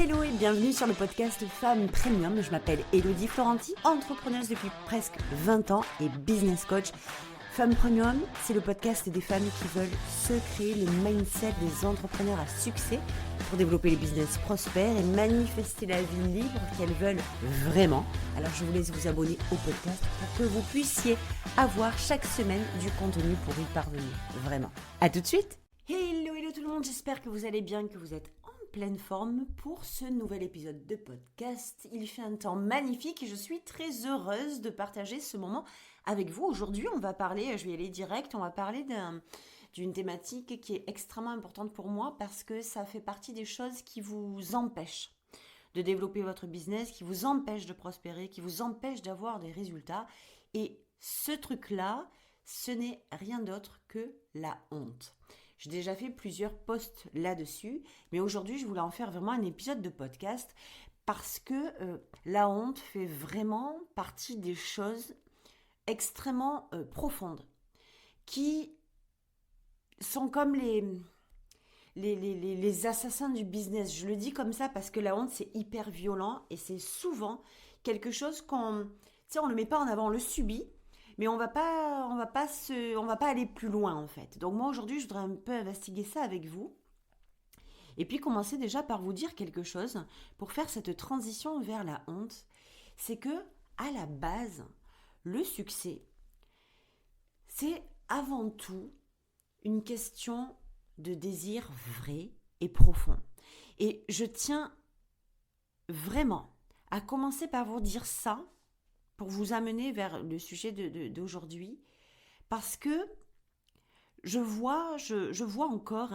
Hello et bienvenue sur le podcast Femmes Premium. Je m'appelle Elodie Florenti, entrepreneuse depuis presque 20 ans et business coach. Femmes Premium, c'est le podcast des femmes qui veulent se créer le mindset des entrepreneurs à succès pour développer les business prospères et manifester la vie libre qu'elles veulent vraiment. Alors je vous laisse vous abonner au podcast pour que vous puissiez avoir chaque semaine du contenu pour y parvenir. Vraiment. À tout de suite. Hello tout le monde, j'espère que vous allez bien, que vous êtes en pleine forme pour ce nouvel épisode de podcast. Il fait un temps magnifique et je suis très heureuse de partager ce moment avec vous. Aujourd'hui, on va parler, je vais y aller direct, on va parler d'une thématique qui est extrêmement importante pour moi parce que ça fait partie des choses qui vous empêchent de développer votre business, qui vous empêchent de prospérer, qui vous empêchent d'avoir des résultats. Et ce truc-là, ce n'est rien d'autre que la honte. J'ai déjà fait plusieurs posts là-dessus, mais aujourd'hui, je voulais en faire vraiment un épisode de podcast parce que la honte fait vraiment partie des choses extrêmement profondes qui sont comme les assassins du business. Je le dis comme ça parce que la honte, c'est hyper violent et c'est souvent quelque chose on le met pas en avant, on le subit. Mais on va pas aller plus loin en fait. Donc moi aujourd'hui, je voudrais un peu investiguer ça avec vous. Et puis commencer déjà par vous dire quelque chose pour faire cette transition vers la honte. C'est que à la base, le succès, c'est avant tout une question de désir vrai et profond. Et je tiens vraiment à commencer par vous dire ça pour vous amener vers le sujet d'aujourd'hui, parce que je vois encore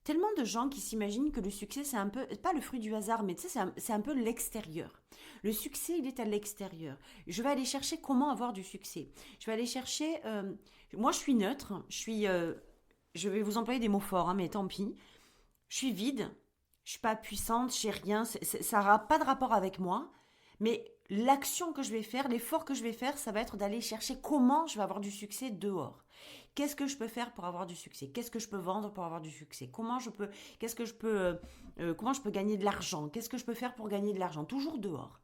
tellement de gens qui s'imaginent que le succès, c'est un peu, pas le fruit du hasard, mais tu sais, c'est un peu l'extérieur. Le succès, il est à l'extérieur. Je vais aller chercher comment avoir du succès. Je vais aller chercher... moi, je suis neutre. Je vais vous employer des mots forts, mais tant pis. Je suis vide. Je suis pas puissante. Je n'ai rien. Ça n'a pas de rapport avec moi. Mais l'action que je vais faire, l'effort que je vais faire, ça va être d'aller chercher comment je vais avoir du succès dehors. Qu'est-ce que je peux faire pour avoir du succès? Qu'est-ce que je peux vendre pour avoir du succès? Comment je peux gagner de l'argent? Qu'est-ce que je peux faire pour gagner de l'argent? Toujours dehors.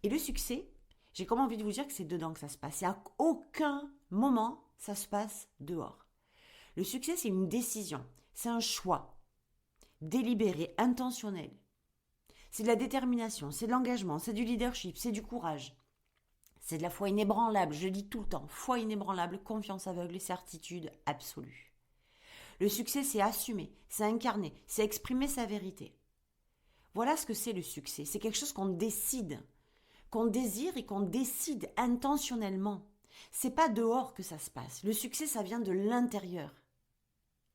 Et le succès, j'ai comme envie de vous dire que c'est dedans que ça se passe. Et à aucun moment, ça se passe dehors. Le succès, c'est une décision. C'est un choix délibéré, intentionnel. C'est de la détermination, c'est de l'engagement, c'est du leadership, c'est du courage. C'est de la foi inébranlable, je le dis tout le temps, foi inébranlable, confiance aveugle et certitude absolue. Le succès, c'est assumer, c'est incarner, c'est exprimer sa vérité. Voilà ce que c'est le succès. C'est quelque chose qu'on décide, qu'on désire et qu'on décide intentionnellement. C'est pas dehors que ça se passe. Le succès, ça vient de l'intérieur.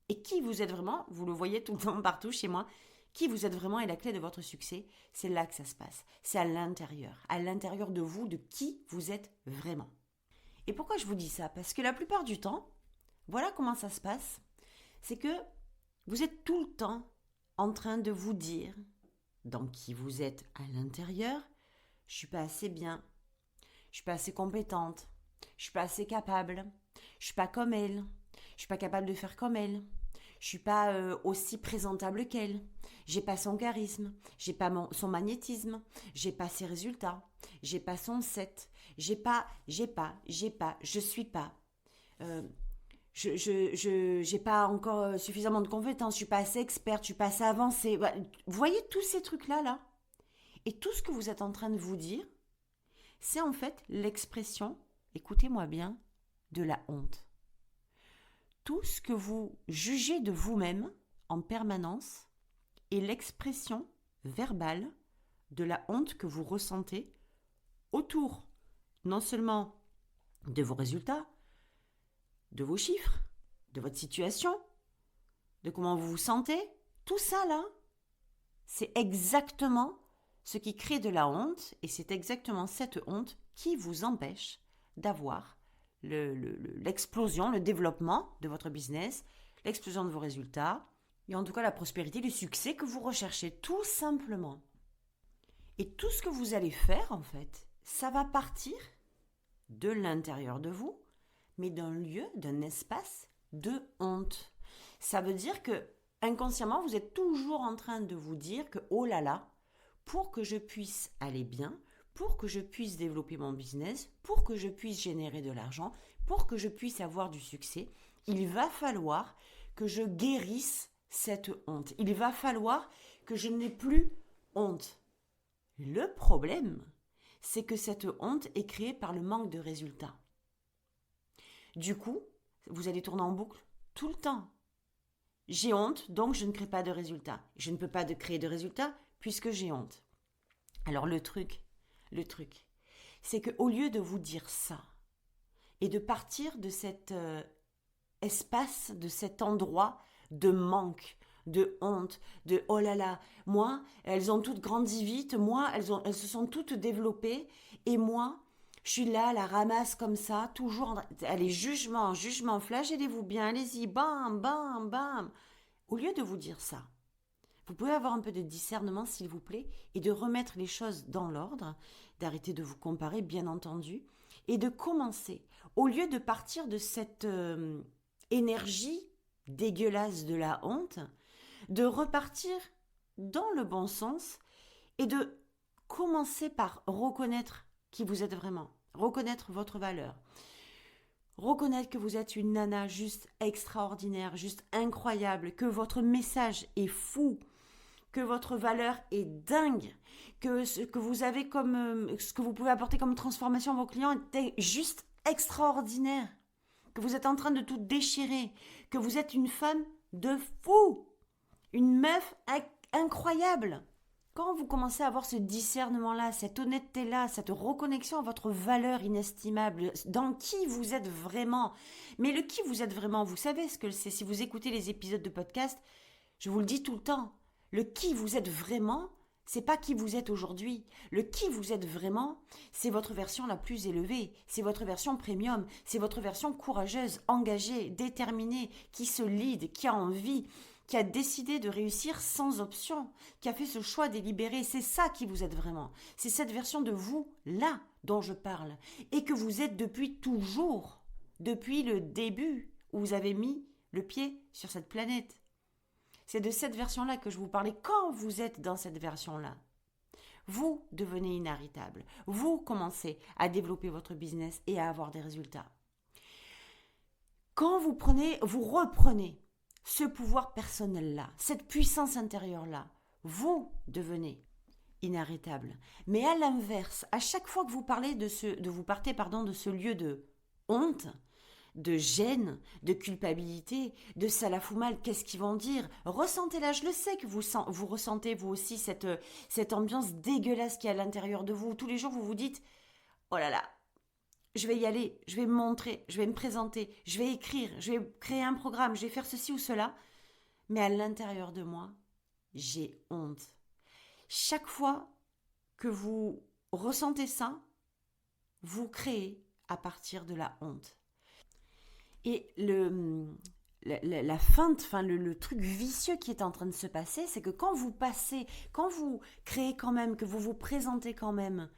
Et qui vous êtes vraiment, vous le voyez tout le temps partout chez moi, qui vous êtes vraiment est la clé de votre succès, c'est là que ça se passe. C'est à l'intérieur de vous, de qui vous êtes vraiment. Et pourquoi je vous dis ça? Parce que la plupart du temps, voilà comment ça se passe, c'est que vous êtes tout le temps en train de vous dire, dans qui vous êtes à l'intérieur, je suis pas assez bien, je suis pas assez compétente, je suis pas assez capable, je suis pas comme elle, je suis pas capable de faire comme elle. Je suis pas aussi présentable qu'elle. J'ai pas son charisme, j'ai pas son magnétisme, j'ai pas ses résultats, j'ai pas son set, je suis pas. J'ai pas encore suffisamment de compétences, je suis pas assez experte, je suis pas assez avancée. Vous voyez tous ces trucs-là, là? Et tout ce que vous êtes en train de vous dire, c'est en fait l'expression, écoutez-moi bien, de la honte. Tout ce que vous jugez de vous-même en permanence est l'expression verbale de la honte que vous ressentez autour non seulement de vos résultats, de vos chiffres, de votre situation, de comment vous vous sentez. Tout ça là, c'est exactement ce qui crée de la honte et c'est exactement cette honte qui vous empêche d'avoir l'explosion, le développement de votre business, l'explosion de vos résultats, et en tout cas la prospérité, le succès que vous recherchez tout simplement. Et tout ce que vous allez faire en fait, ça va partir de l'intérieur de vous, mais d'un lieu, d'un espace de honte. Ça veut dire que inconsciemment, vous êtes toujours en train de vous dire que oh là là, pour que je puisse aller bien, pour que je puisse développer mon business, pour que je puisse générer de l'argent, pour que je puisse avoir du succès, il va falloir que je guérisse cette honte. Il va falloir que je n'ai plus honte. Le problème, c'est que cette honte est créée par le manque de résultats. Du coup, vous allez tourner en boucle tout le temps. J'ai honte, donc je ne crée pas de résultats. Je ne peux pas créer de résultats puisque j'ai honte. Alors le truc, c'est qu'au lieu de vous dire ça et de partir de cet espace, de cet endroit de manque, de honte, de oh là là, moi, elles ont toutes grandi vite, moi, elles se sont toutes développées, et moi, je suis là, la ramasse comme ça, toujours, allez, jugement, flagellez-vous bien, allez-y, bam, bam, bam. Au lieu de vous dire ça, vous pouvez avoir un peu de discernement, s'il vous plaît, et de remettre les choses dans l'ordre, d'arrêter de vous comparer, bien entendu, et de commencer, au lieu de partir de cette énergie dégueulasse de la honte, de repartir dans le bon sens et de commencer par reconnaître qui vous êtes vraiment, reconnaître votre valeur, reconnaître que vous êtes une nana juste extraordinaire, juste incroyable, que votre message est fou, que votre valeur est dingue, que ce que vous avez comme ce que vous pouvez apporter comme transformation à vos clients est juste extraordinaire, que vous êtes en train de tout déchirer, que vous êtes une femme de fou, une meuf incroyable. Quand vous commencez à avoir ce discernement-là, cette honnêteté-là, cette reconnexion à votre valeur inestimable, dans qui vous êtes vraiment, mais le qui vous êtes vraiment, vous savez ce que c'est, si vous écoutez les épisodes de podcast, je vous le dis tout le temps, le qui vous êtes vraiment, c'est pas qui vous êtes aujourd'hui. Le qui vous êtes vraiment, c'est votre version la plus élevée, c'est votre version premium, c'est votre version courageuse, engagée, déterminée, qui se lead, qui a envie, qui a décidé de réussir sans option, qui a fait ce choix délibéré. C'est ça qui vous êtes vraiment. C'est cette version de vous-là dont je parle. Et que vous êtes depuis toujours, depuis le début où vous avez mis le pied sur cette planète. C'est de cette version-là que je vous parlais. Quand vous êtes dans cette version-là, vous devenez inarrêtable. Vous commencez à développer votre business et à avoir des résultats. Quand vous reprenez ce pouvoir personnel-là, cette puissance intérieure-là, vous devenez inarrêtable. Mais à l'inverse, à chaque fois que vous partez de ce lieu de honte, de gêne, de culpabilité, de ça la fout mal, qu'est-ce qu'ils vont dire? Ressentez-la, je le sais que vous ressentez vous aussi cette ambiance dégueulasse qui est à l'intérieur de vous. Tous les jours vous vous dites, oh là là, je vais y aller, je vais me montrer, je vais me présenter, je vais écrire, je vais créer un programme, je vais faire ceci ou cela. Mais à l'intérieur de moi, j'ai honte. Chaque fois que vous ressentez ça, vous créez à partir de la honte. Et la feinte, le truc vicieux qui est en train de se passer, c'est que quand vous créez quand même, que vous vous présentez quand même,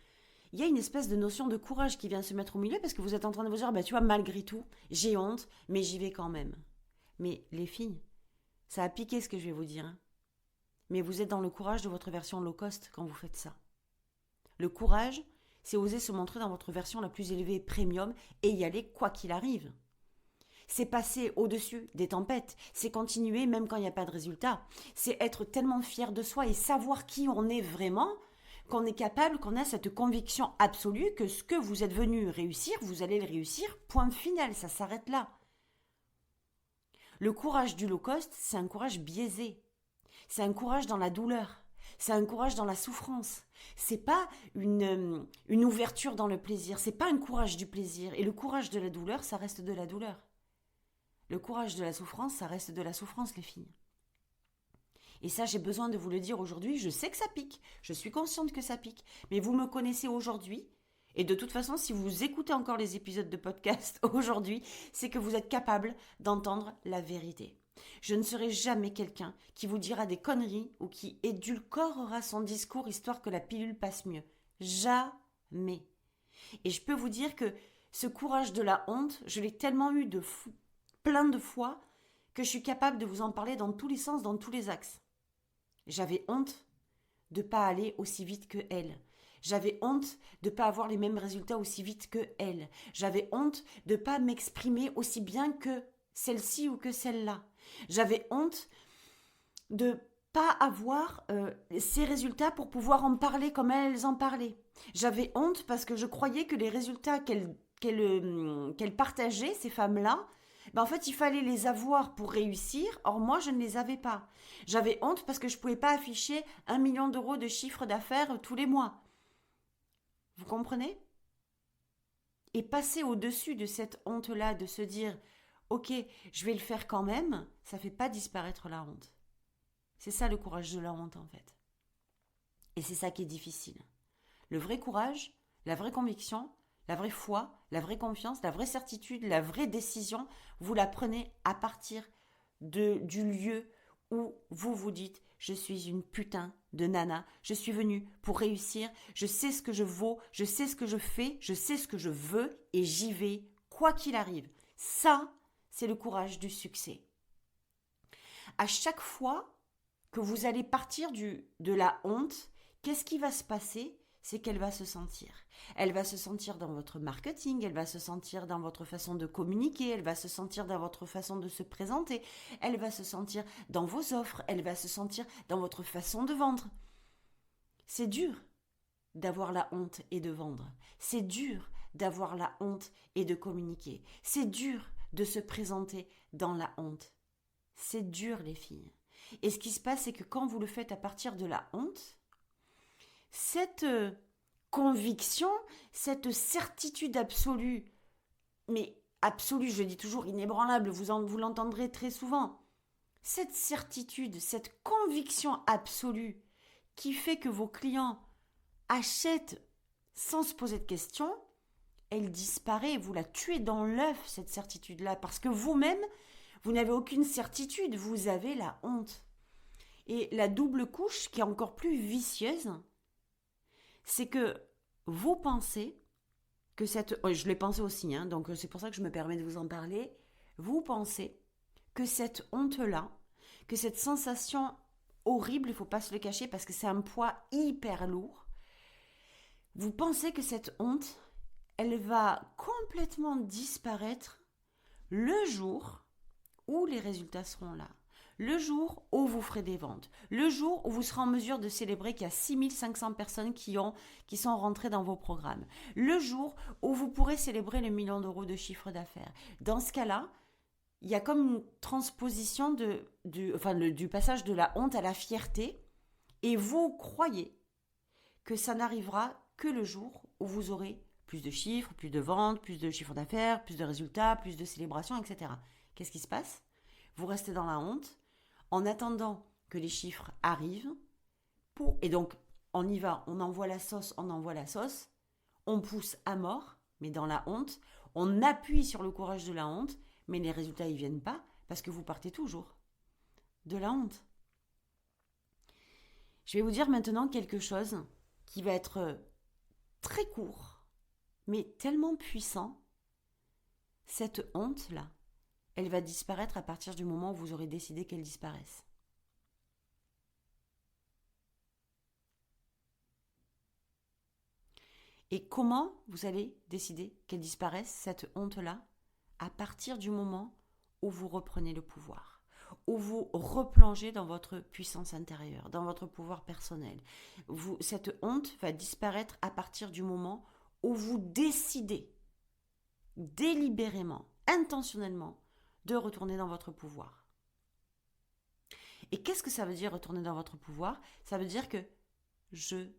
il y a une espèce de notion de courage qui vient se mettre au milieu parce que vous êtes en train de vous dire, tu vois, malgré tout, j'ai honte, mais j'y vais quand même. Mais les filles, ça a piqué ce que je vais vous dire. Hein. Mais vous êtes dans le courage de votre version low cost quand vous faites ça. Le courage, c'est oser se montrer dans votre version la plus élevée premium et y aller quoi qu'il arrive. C'est passer au-dessus des tempêtes, c'est continuer même quand il n'y a pas de résultat. C'est être tellement fier de soi et savoir qui on est vraiment, qu'on est capable, qu'on a cette conviction absolue que ce que vous êtes venu réussir, vous allez le réussir, point final, ça s'arrête là. Le courage du low cost, c'est un courage biaisé. C'est un courage dans la douleur. C'est un courage dans la souffrance. C'est pas une ouverture dans le plaisir. C'est pas un courage du plaisir. Et le courage de la douleur, ça reste de la douleur. Le courage de la souffrance, ça reste de la souffrance, les filles. Et ça, j'ai besoin de vous le dire aujourd'hui. Je sais que ça pique. Je suis consciente que ça pique. Mais vous me connaissez aujourd'hui. Et de toute façon, si vous écoutez encore les épisodes de podcast aujourd'hui, c'est que vous êtes capable d'entendre la vérité. Je ne serai jamais quelqu'un qui vous dira des conneries ou qui édulcorera son discours histoire que la pilule passe mieux. Jamais. Et je peux vous dire que ce courage de la honte, je l'ai tellement eu plein de fois que je suis capable de vous en parler dans tous les sens, dans tous les axes. J'avais honte de ne pas aller aussi vite que elle. J'avais honte de ne pas avoir les mêmes résultats aussi vite que elle. J'avais honte de ne pas m'exprimer aussi bien que celle-ci ou que celle-là. J'avais honte de pas avoir ces résultats pour pouvoir en parler comme elles en parlaient. J'avais honte parce que je croyais que les résultats qu'elles partageaient, ces femmes-là, en fait, il fallait les avoir pour réussir. Or, moi, je ne les avais pas. J'avais honte parce que je ne pouvais pas afficher 1 million d'euros de chiffre d'affaires tous les mois. Vous comprenez? Et passer au-dessus de cette honte-là, de se dire « Ok, je vais le faire quand même », ça ne fait pas disparaître la honte. C'est ça le courage de la honte, en fait. Et c'est ça qui est difficile. Le vrai courage, la vraie conviction, la vraie foi, la vraie confiance, la vraie certitude, la vraie décision, vous la prenez à partir du lieu où vous vous dites « Je suis une putain de nana, je suis venue pour réussir, je sais ce que je vaux, je sais ce que je fais, je sais ce que je veux et j'y vais, quoi qu'il arrive. » Ça, c'est le courage du succès. À chaque fois que vous allez partir de la honte, qu'est-ce qui va se passer ? C'est qu'elle va se sentir. Elle va se sentir dans votre marketing, elle va se sentir dans votre façon de communiquer, elle va se sentir dans votre façon de se présenter, elle va se sentir dans vos offres, elle va se sentir dans votre façon de vendre. C'est dur d'avoir la honte et de vendre. C'est dur d'avoir la honte et de communiquer. C'est dur de se présenter dans la honte. C'est dur, les filles. Et ce qui se passe, c'est que quand vous le faites à partir de la honte, cette conviction, cette certitude absolue, mais absolue, je dis toujours inébranlable, vous l'entendrez très souvent, cette certitude, cette conviction absolue qui fait que vos clients achètent sans se poser de questions, elle disparaît, vous la tuez dans l'œuf, cette certitude-là, parce que vous-même, vous n'avez aucune certitude, vous avez la honte. Et la double couche, qui est encore plus vicieuse, c'est que vous pensez que je l'ai pensé aussi, donc c'est pour ça que je me permets de vous en parler, vous pensez que cette honte-là, que cette sensation horrible, il ne faut pas se le cacher parce que c'est un poids hyper lourd, vous pensez que cette honte, elle va complètement disparaître le jour où les résultats seront là. Le jour où vous ferez des ventes, le jour où vous serez en mesure de célébrer qu'il y a 6500 personnes qui sont rentrées dans vos programmes, le jour où vous pourrez célébrer le 1 million d'euros de chiffre d'affaires. Dans ce cas-là, il y a comme une transposition du passage de la honte à la fierté et vous croyez que ça n'arrivera que le jour où vous aurez plus de chiffres, plus de ventes, plus de chiffre d'affaires, plus de résultats, plus de célébrations, etc. Qu'est-ce qui se passe ? Vous restez dans la honte en attendant que les chiffres arrivent. Et donc, on y va, on envoie la sauce, on pousse à mort, mais dans la honte, on appuie sur le courage de la honte, mais les résultats ne viennent pas parce que vous partez toujours de la honte. Je vais vous dire maintenant quelque chose qui va être très court, mais tellement puissant. Cette honte-là, elle va disparaître à partir du moment où vous aurez décidé qu'elle disparaisse. Et comment vous allez décider qu'elle disparaisse, cette honte-là ? À partir du moment où vous reprenez le pouvoir, où vous replongez dans votre puissance intérieure, dans votre pouvoir personnel. Cette honte va disparaître à partir du moment où vous décidez délibérément, intentionnellement, de retourner dans votre pouvoir. Et qu'est-ce que ça veut dire retourner dans votre pouvoir ? Ça veut dire que je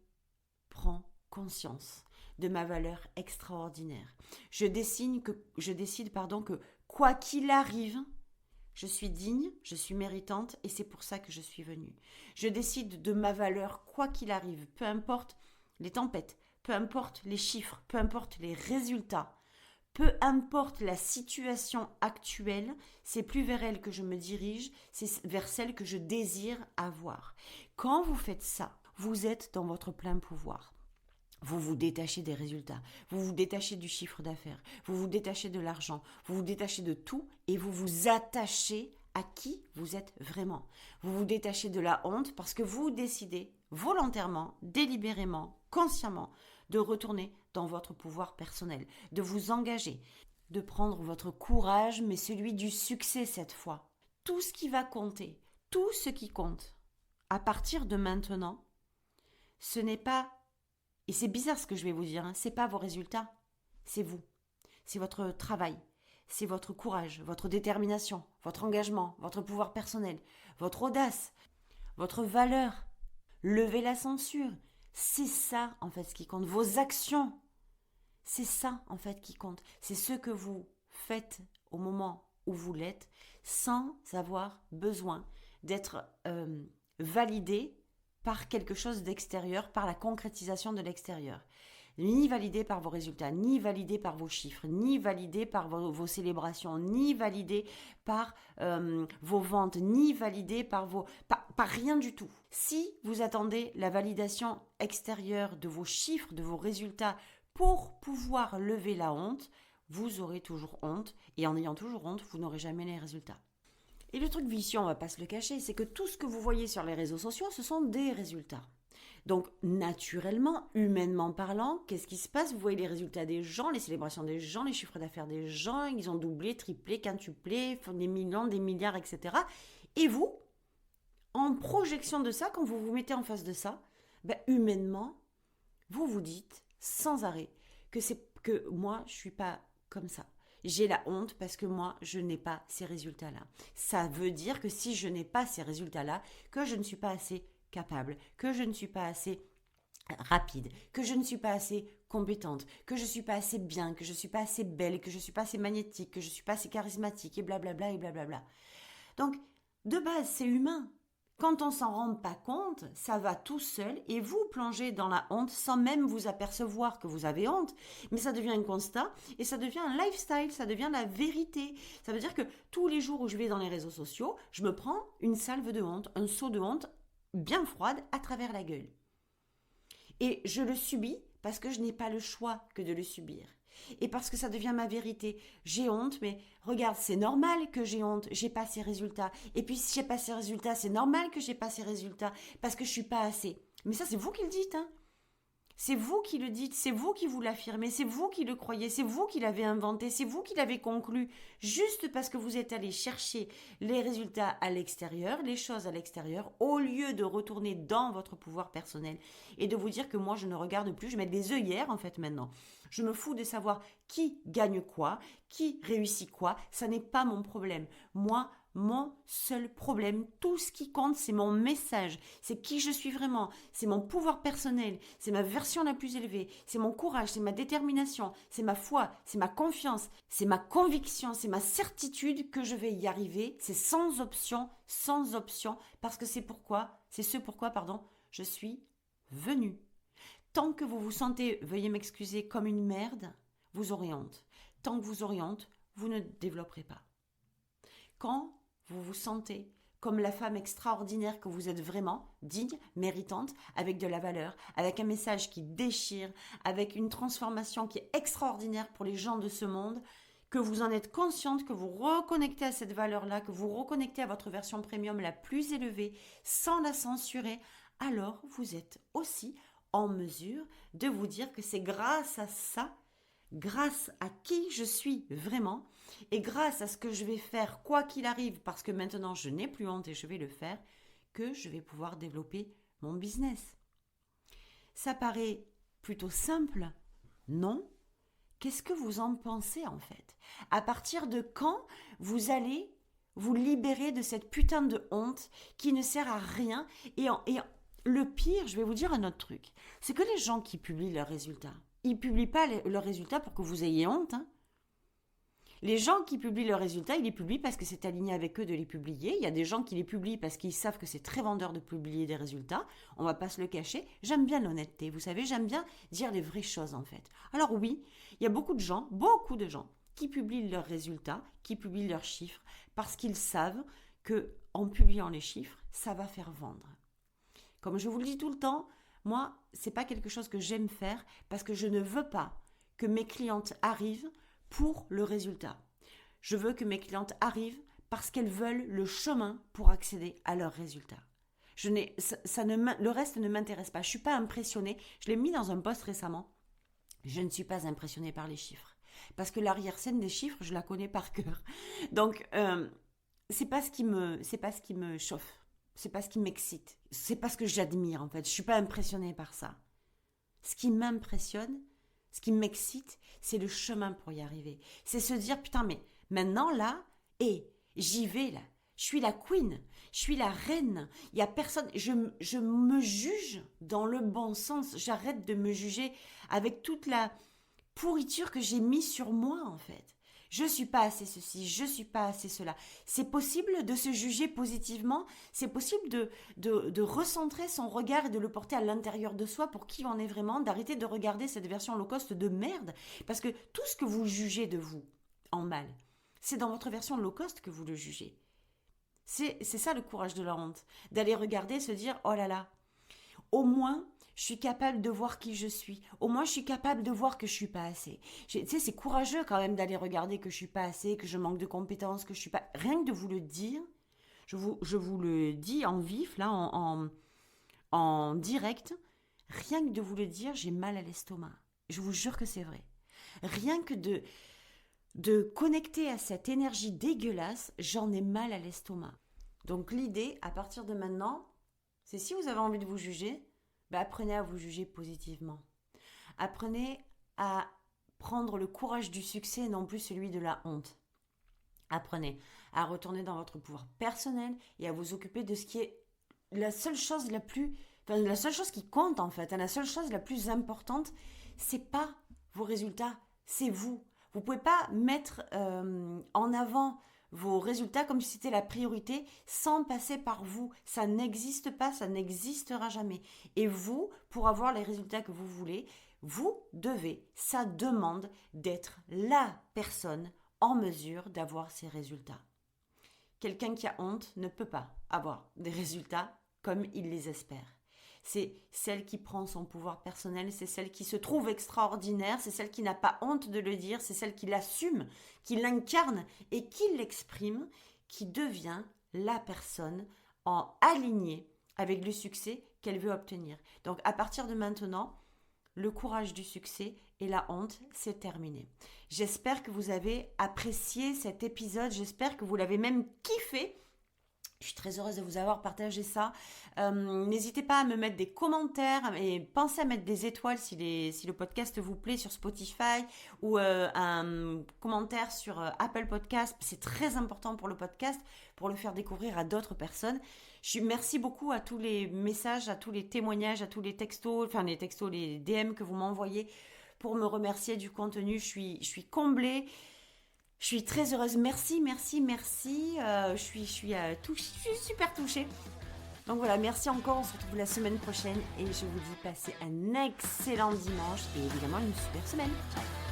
prends conscience de ma valeur extraordinaire. Je décide que quoi qu'il arrive, je suis digne, je suis méritante et c'est pour ça que je suis venue. Je décide de ma valeur quoi qu'il arrive, peu importe les tempêtes, peu importe les chiffres, peu importe les résultats. Peu importe la situation actuelle, c'est plus vers elle que je me dirige, c'est vers celle que je désire avoir. Quand vous faites ça, vous êtes dans votre plein pouvoir. Vous vous détachez des résultats, vous vous détachez du chiffre d'affaires, vous vous détachez de l'argent, vous vous détachez de tout et vous vous attachez à qui vous êtes vraiment. Vous vous détachez de la honte parce que vous décidez volontairement, délibérément, consciemment, de retourner dans votre pouvoir personnel, de vous engager, de prendre votre courage, mais celui du succès cette fois. Tout ce qui va compter, tout ce qui compte, à partir de maintenant, ce n'est pas, et c'est bizarre ce que je vais vous dire, c'est pas vos résultats, c'est vous, c'est votre travail, c'est votre courage, votre détermination, votre engagement, votre pouvoir personnel, votre audace, votre valeur. Levez la censure. C'est ça, en fait, ce qui compte. Vos actions. C'est ça, en fait, qui compte. C'est ce que vous faites au moment où vous l'êtes, sans avoir besoin d'être validé par quelque chose d'extérieur, par la concrétisation de l'extérieur. Ni validé par vos résultats, ni validé par vos chiffres, ni validé par vos célébrations, ni validé par vos ventes, ni validé par par rien du tout. Si vous attendez la validation extérieure de vos chiffres, de vos résultats, pour pouvoir lever la honte, vous aurez toujours honte, et en ayant toujours honte, vous n'aurez jamais les résultats. Et le truc vicieux, on ne va pas se le cacher, c'est que tout ce que vous voyez sur les réseaux sociaux, ce sont des résultats. Donc, naturellement, humainement parlant, qu'est-ce qui se passe? Vous voyez les résultats des gens, les célébrations des gens, les chiffres d'affaires des gens, ils ont doublé, triplé, quintuplé, font des millions, des milliards, etc. Et vous, en projection de ça, quand vous vous mettez en face de ça, humainement, vous vous dites sans arrêt que moi, je ne suis pas comme ça. J'ai la honte parce que moi, je n'ai pas ces résultats-là. Ça veut dire que si je n'ai pas ces résultats-là, que je ne suis pas assez capable, que je ne suis pas assez rapide, que je ne suis pas assez compétente, que je ne suis pas assez bien, que je ne suis pas assez belle, que je ne suis pas assez magnétique, que je ne suis pas assez charismatique, et blablabla, et blablabla. Donc, de base, c'est humain. Quand on s'en rend pas compte, ça va tout seul et vous plongez dans la honte sans même vous apercevoir que vous avez honte. Mais ça devient un constat et ça devient un lifestyle, ça devient la vérité. Ça veut dire que tous les jours où je vais dans les réseaux sociaux, je me prends une salve de honte, un seau de honte bien froide à travers la gueule. Et je le subis parce que je n'ai pas le choix que de le subir. Et parce que ça devient ma vérité. J'ai honte, mais regarde, c'est normal que j'ai honte, j'ai pas ces résultats. Et puis si j'ai pas ces résultats, c'est normal que j'ai pas ces résultats parce que je suis pas assez. Mais ça, c'est vous qui le dites, hein. C'est vous qui le dites, c'est vous qui vous l'affirmez, c'est vous qui le croyez, c'est vous qui l'avez inventé, c'est vous qui l'avez conclu, juste parce que vous êtes allé chercher les résultats à l'extérieur, les choses à l'extérieur, au lieu de retourner dans votre pouvoir personnel et de vous dire que moi je ne regarde plus, je mets des œillères en fait maintenant. Je me fous de savoir qui gagne quoi, qui réussit quoi, ça n'est pas mon problème. Moi, mon seul problème, tout ce qui compte, c'est mon message, c'est qui je suis vraiment, c'est mon pouvoir personnel, c'est ma version la plus élevée, c'est mon courage, c'est ma détermination, c'est ma foi, c'est ma confiance, c'est ma conviction, c'est ma certitude que je vais y arriver, c'est sans option, parce que c'est ce pourquoi, je suis venue. Tant que vous vous sentez, veuillez m'excuser, comme une merde, vous aurez honte. Tant que vous aurez honte, vous ne développerez pas. Quand vous vous sentez comme la femme extraordinaire que vous êtes vraiment, digne, méritante, avec de la valeur, avec un message qui déchire, avec une transformation qui est extraordinaire pour les gens de ce monde, que vous en êtes consciente, que vous reconnectez à cette valeur-là, que vous reconnectez à votre version premium la plus élevée, sans la censurer, alors vous êtes aussi en mesure de vous dire que c'est grâce à ça, grâce à qui je suis vraiment, et grâce à ce que je vais faire quoi qu'il arrive, parce que maintenant je n'ai plus honte et je vais le faire, que je vais pouvoir développer mon business. Ça paraît plutôt simple, non? Qu'est-ce que vous en pensez en fait? À partir de quand vous allez vous libérer de cette putain de honte qui ne sert à rien? Et le pire, je vais vous dire un autre truc, c'est que les gens qui publient leurs résultats, ils ne publient pas leurs résultats pour que vous ayez honte, hein. Les gens qui publient leurs résultats, ils les publient parce que c'est aligné avec eux de les publier. Il y a des gens qui les publient parce qu'ils savent que c'est très vendeur de publier des résultats. On ne va pas se le cacher. J'aime bien l'honnêteté, vous savez, j'aime bien dire les vraies choses en fait. Alors oui, il y a beaucoup de gens qui publient leurs résultats, qui publient leurs chiffres parce qu'ils savent que en publiant les chiffres, ça va faire vendre. Comme je vous le dis tout le temps, moi, c'est pas quelque chose que j'aime faire parce que je ne veux pas que mes clientes arrivent pour le résultat. Je veux que mes clientes arrivent parce qu'elles veulent le chemin pour accéder à leur résultat. Le reste ne m'intéresse pas. Je suis pas impressionnée. Je l'ai mis dans un post récemment. Je ne suis pas impressionnée par les chiffres. Parce que l'arrière-scène des chiffres, je la connais par cœur. Donc, c'est pas ce qui me chauffe. C'est pas ce qui m'excite. C'est pas ce que j'admire, en fait. Je suis pas impressionnée par ça. Ce qui m'impressionne, ce qui m'excite, c'est le chemin pour y arriver. C'est se dire, putain, mais maintenant, là, j'y vais, là. Je suis la queen, je suis la reine. Il y a personne. Je me juge dans le bon sens. J'arrête de me juger avec toute la pourriture que j'ai mise sur moi, en fait. Je suis pas assez ceci, je suis pas assez cela. C'est possible de se juger positivement, c'est possible de recentrer son regard et de le porter à l'intérieur de soi pour qui on est vraiment, d'arrêter de regarder cette version low cost de merde. Parce que tout ce que vous jugez de vous en mal, c'est dans votre version low cost que vous le jugez. C'est ça le courage de la honte, d'aller regarder et se dire « Oh là là, au moins… » je suis capable de voir qui je suis. Au moins, je suis capable de voir que je suis pas assez. Tu sais, c'est courageux quand même d'aller regarder que je suis pas assez, que je manque de compétences, que je suis pas... Rien que de vous le dire, je vous le dis en vif, là, en direct, rien que de vous le dire, j'ai mal à l'estomac. Je vous jure que c'est vrai. Rien que de connecter à cette énergie dégueulasse, j'en ai mal à l'estomac. Donc l'idée, à partir de maintenant, c'est si vous avez envie de vous juger, apprenez à vous juger positivement. Apprenez à prendre le courage du succès et non plus celui de la honte. Apprenez à retourner dans votre pouvoir personnel et à vous occuper de ce qui est la seule chose qui compte en fait. La seule chose la plus importante, c'est pas vos résultats, c'est vous. Vous pouvez pas mettre en avant vos résultats comme si c'était la priorité sans passer par vous. Ça n'existe pas, ça n'existera jamais. Et vous, pour avoir les résultats que vous voulez, ça demande d'être la personne en mesure d'avoir ces résultats. Quelqu'un qui a honte ne peut pas avoir des résultats comme il les espère. C'est celle qui prend son pouvoir personnel, c'est celle qui se trouve extraordinaire, c'est celle qui n'a pas honte de le dire, c'est celle qui l'assume, qui l'incarne et qui l'exprime, qui devient la personne alignée avec le succès qu'elle veut obtenir. Donc à partir de maintenant, le courage du succès et la honte, c'est terminé. J'espère que vous avez apprécié cet épisode, j'espère que vous l'avez même kiffé. Je suis très heureuse de vous avoir partagé ça. N'hésitez pas à me mettre des commentaires et pensez à mettre des étoiles si le podcast vous plaît sur Spotify ou un commentaire sur Apple Podcast. C'est très important pour le podcast, pour le faire découvrir à d'autres personnes. Merci beaucoup à tous les messages, à tous les témoignages, à tous les textos, les DM que vous m'envoyez pour me remercier du contenu. Je suis comblée. Je suis très heureuse. Merci. Je suis super touchée. Donc voilà, merci encore. On se retrouve la semaine prochaine et je vous dis passez un excellent dimanche et évidemment une super semaine. Ciao.